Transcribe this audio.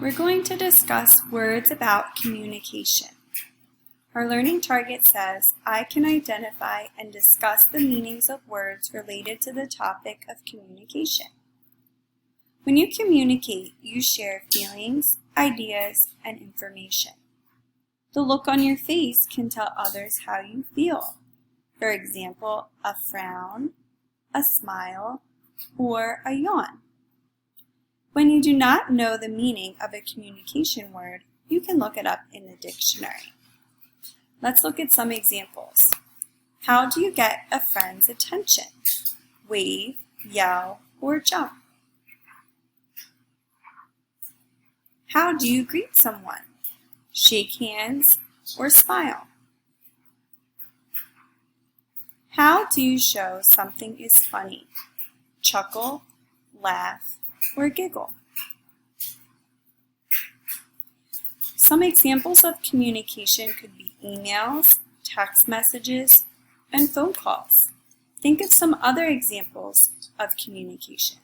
We're going to discuss words about communication. Our learning target says, I can identify and discuss the meanings of words related to the topic of communication. When you communicate, you share feelings, ideas, and information. The look on your face can tell others how you feel. For example, a frown, a smile, or a yawn. When you do not know the meaning of a communication word, you can look it up in the dictionary. Let's look at some examples. How do you get a friend's attention? Wave, yell, or jump. How do you greet someone? Shake hands or smile. How do you show something is funny? Chuckle, laugh, or giggle. Some examples of communication could be emails, text messages, and phone calls. Think of some other examples of communication.